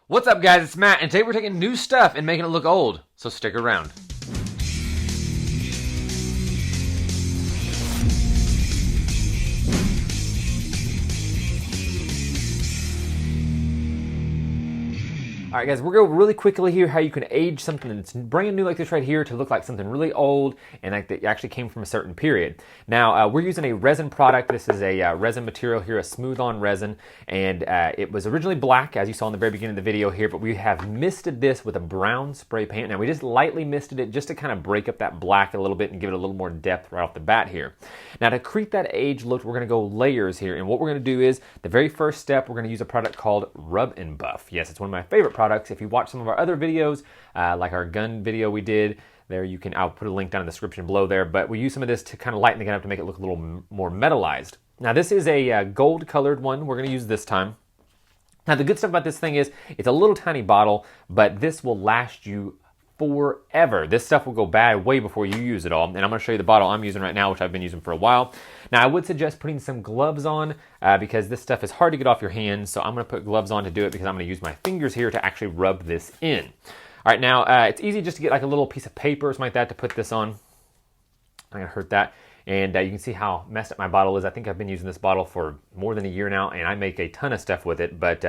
What's up, guys? It's Matt, and today we're taking new stuff and making it look old, so stick around. Alright guys, we're going to go really quickly here how you can age something that's brand new like this right here to look like something really old and like that actually came from a certain period. Now, we're using a resin product. This is a resin material here, a smooth-on resin, and it was originally black, as you saw in the very beginning of the video here, but we have misted this with a brown spray paint. Now, we just lightly misted it just to kind of break up that black a little bit and give it a little more depth right off the bat here. Now, to create that age look, we're going to go layers here, and what we're going to do is, the very first step, we're going to use a product called Rub and Buff. Yes, it's one of my favorite products. If you watch some of our other videos, like our gun video we did, there you can, I'll put a link down in the description below there, but we use some of this to kind of lighten the gun up to make it look a little more metallized. Now this is a gold colored one we're going to use this time. Now the good stuff about this thing is it's a little tiny bottle, but this will last you forever. This stuff will go bad way before you use it all, and I'm going to show you the bottle I'm using right now, which I've been using for a while. Now I would suggest putting some gloves on because this stuff is hard to get off your hands, so I'm going to put gloves on to do it because I'm going to use my fingers here to actually rub this in. All right, now it's easy just to get like a little piece of paper or something like that to put this on. I'm going to hurt that. And you can see how messed up my bottle is. I think I've been using this bottle for more than a year now, and I make a ton of stuff with it, but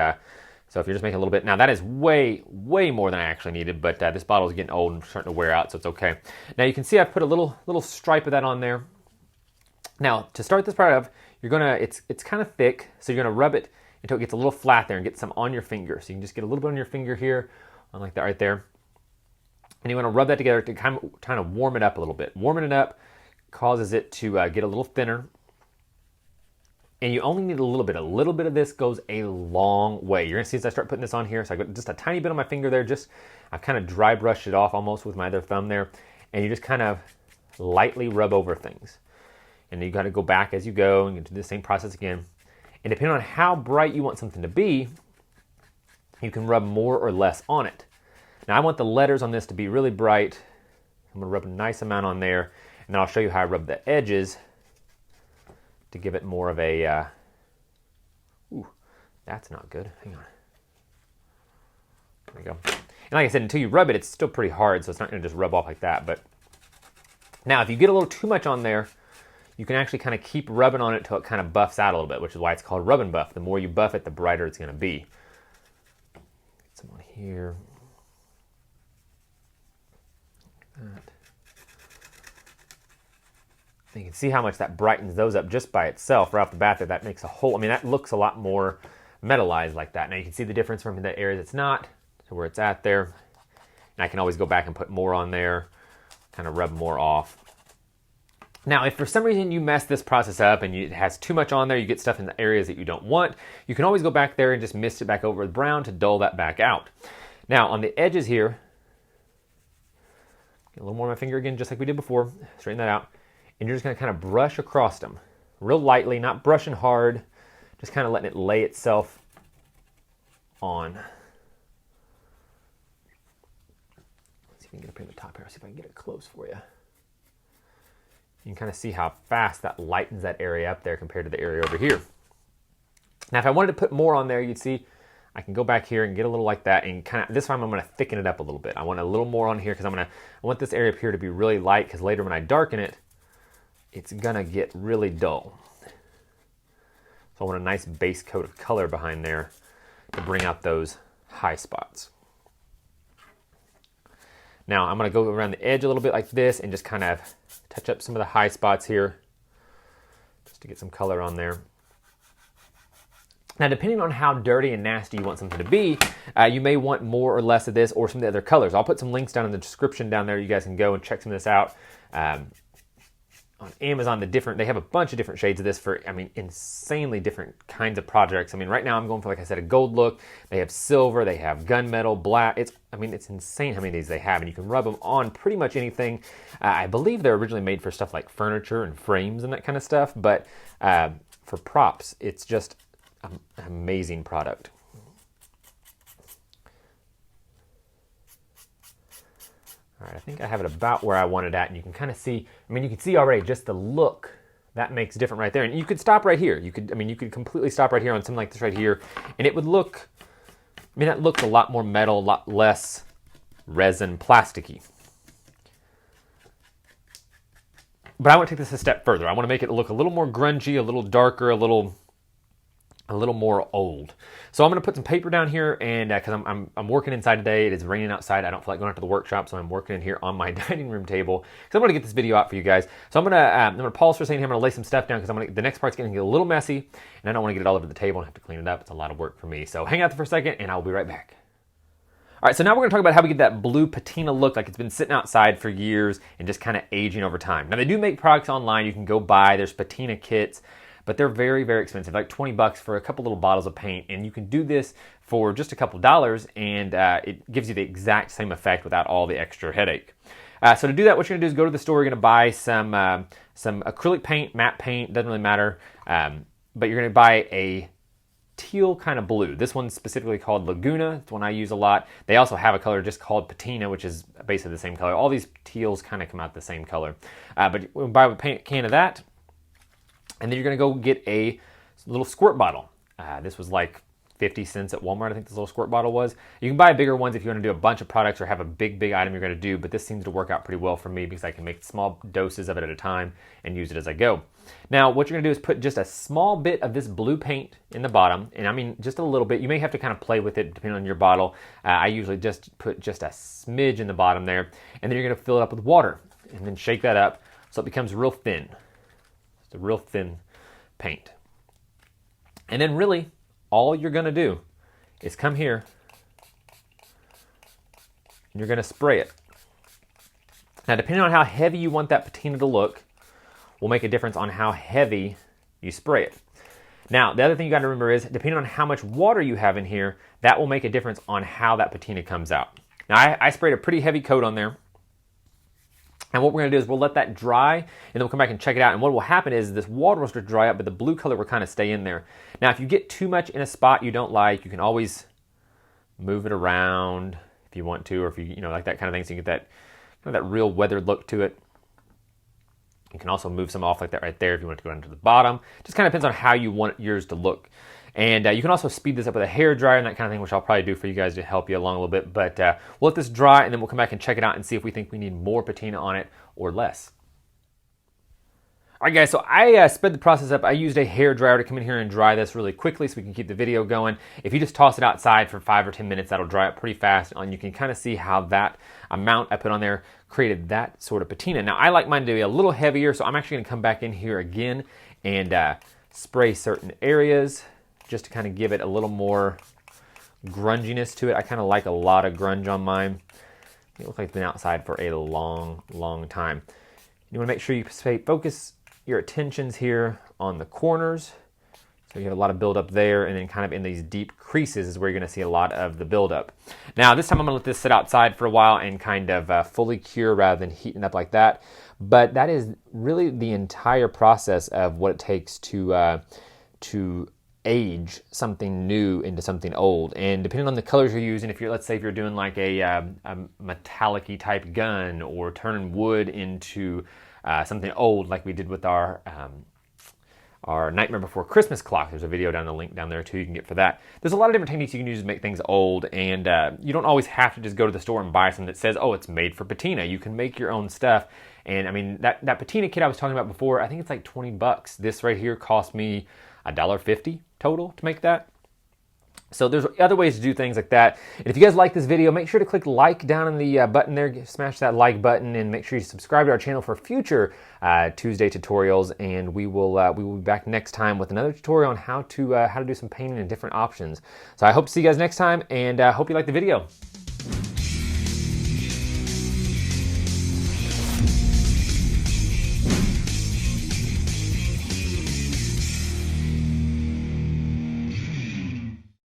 so if you're just making a little bit, now that is way more than I actually needed, but this bottle is getting old and starting to wear out, so it's okay. Now you can see I've put a little stripe of that on there. Now to start this part of, you're gonna, it's kind of thick, so you're gonna rub it until it gets a little flat there and get some on your finger. So you can just get a little bit on your finger here, on like that right there. And you wanna rub that together to kind of warm it up a little bit. Warming it up causes it to get a little thinner. And you only need a little bit of this goes a long way. You're gonna see as I start putting this on here, so I got just a tiny bit on my finger there, I kind of dry brushed it off almost with my other thumb there, and you just kind of lightly rub over things. And you gotta go back as you go and do the same process again. And depending on how bright you want something to be, you can rub more or less on it. Now I want the letters on this to be really bright. I'm gonna rub a nice amount on there, and then I'll show you how I rub the edges to give it more of a, ooh, that's not good, hang on. There we go. And like I said, until you rub it, it's still pretty hard, so it's not gonna just rub off like that. But now if you get a little too much on there, you can actually kind of keep rubbing on it till it kind of buffs out a little bit, which is why it's called Rub and Buff. The more you buff it, the brighter it's gonna be. Get some on here. Like that. You can see how much that brightens those up just by itself right off the bat there. That makes a whole, I mean, that looks a lot more metallized like that. Now you can see the difference from the areas it's not to where it's at there. And I can always go back and put more on there, kind of rub more off. Now, if for some reason you mess this process up and it has too much on there, you get stuff in the areas that you don't want, you can always go back there and just mist it back over with brown to dull that back out. Now, on the edges here, get a little more on my finger again, just like we did before, straighten that out. And you're just gonna kind of brush across them real lightly, not brushing hard, just kind of letting it lay itself on. Let's see if we can get up here in the top here. See if I can get it close for you. You can kind of see how fast that lightens that area up there compared to the area over here. Now, if I wanted to put more on there, you'd see I can go back here and get a little like that, and kind of this time I'm gonna thicken it up a little bit. I want a little more on here because I want this area up here to be really light, because later when I darken it, it's gonna get really dull. So I want a nice base coat of color behind there to bring out those high spots. Now I'm gonna go around the edge a little bit like this and just kind of touch up some of the high spots here just to get some color on there. Now, depending on how dirty and nasty you want something to be, you may want more or less of this or some of the other colors. I'll put some links down in the description down there. You guys can go and check some of this out. On Amazon, they have a bunch of different shades of this for, I mean, insanely different kinds of projects. I mean, right now I'm going for, like I said, a gold look. They have silver, they have gunmetal, black. It's insane how many of these they have, and you can rub them on pretty much anything. I believe they're originally made for stuff like furniture and frames and that kind of stuff, but for props, it's just an amazing product. All right, I think I have it about where I want it at, and you can kind of see, I mean, you can see already just the look that makes different right there. And you could stop right here. You could completely stop right here on something like this right here, and it would look I mean, that looks a lot more metal, a lot less resin plasticky. But I want to take this a step further. I want to make it look a little more grungy, a little darker, a little more old. So I'm going to put some paper down here, and because I'm working inside today, it is raining outside. I don't feel like going out to the workshop, so I'm working in here on my dining room table because I'm going to get this video out for you guys. So I'm going to pause for a second. I'm going to lay some stuff down because the next part's going to get a little messy, and I don't want to get it all over the table and have to clean it up. It's a lot of work for me. So hang out there for a second, and I'll be right back. All right, so now we're going to talk about how we get that blue patina look like it's been sitting outside for years and just kind of aging over time. Now, they do make products online. You can go buy. There's patina kits, but they're very, very expensive, like 20 bucks for a couple little bottles of paint. And you can do this for just a couple dollars, and it gives you the exact same effect without all the extra headache. So to do that, what you're going to do is go to the store. You're going to buy some acrylic paint, matte paint, doesn't really matter. But you're going to buy a teal kind of blue. This one's specifically called Laguna. It's one I use a lot. They also have a color just called Patina, which is basically the same color. All these teals kind of come out the same color. But we'll buy a can of that, and then you're going to go get a little squirt bottle. This was like 50 cents at Walmart, I think this little squirt bottle was. You can buy bigger ones if you want to do a bunch of products or have a big item you're going to do, but this seems to work out pretty well for me because I can make small doses of it at a time and use it as I go. Now, what you're going to do is put just a small bit of this blue paint in the bottom, and I mean just a little bit. You may have to kind of play with it depending on your bottle. I usually just put just a smidge in the bottom there, and then you're going to fill it up with water and then shake that up so it becomes real thin. It's a real thin paint. And then really, all you're going to do is come here and you're going to spray it. Now, depending on how heavy you want that patina to look, will make a difference on how heavy you spray it. Now, the other thing you got to remember is, depending on how much water you have in here, that will make a difference on how that patina comes out. Now, I sprayed a pretty heavy coat on there. And what we're going to do is we'll let that dry, and then we'll come back and check it out. And what will happen is this water will start to dry up, but the blue color will kind of stay in there. Now, if you get too much in a spot you don't like, you can always move it around if you want to, or if you like that kind of thing, so you get that real weathered look to it. You can also move some off like that right there if you want it to go down to the bottom. Just kind of depends on how you want yours to look. And you can also speed this up with a hair dryer and that kind of thing, which I'll probably do for you guys to help you along a little bit. But we'll let this dry, and then we'll come back and check it out and see if we think we need more patina on it or less. All right, guys, so I sped the process up. I used a hair dryer to come in here and dry this really quickly so we can keep the video going. If you just toss it outside for 5 or 10 minutes, that'll dry up pretty fast, and you can kind of see how that amount I put on there created that sort of patina. Now, I like mine to be a little heavier, so I'm actually going to come back in here again and spray certain areas just to kind of give it a little more grunginess to it. I kind of like a lot of grunge on mine. It looks like it's been outside for a long time. You want to make sure you focus your attentions here on the corners. So you have a lot of buildup there, and then kind of in these deep creases is where you're going to see a lot of the buildup. Now, this time I'm going to let this sit outside for a while and kind of fully cure rather than heating up like that. But that is really the entire process of what it takes to age something new into something old. And depending on the colors you're using, let's say if you're doing like a metallic-y type gun, or turning wood into something old like we did with our Nightmare Before Christmas clock. There's a video down the link down there too you can get for that. There's a lot of different techniques you can use to make things old, and you don't always have to just go to the store and buy something that says, oh, it's made for patina. You can make your own stuff. And I mean, that patina kit I was talking about before, I think it's like 20 bucks. This right here cost me $1.50 total to make that. So there's other ways to do things like that. And if you guys like this video, make sure to click like down in the button there. Smash that like button, and make sure you subscribe to our channel for future Tuesday tutorials. And we will be back next time with another tutorial on how to do some painting and different options. So I hope to see you guys next time, and hope you like the video.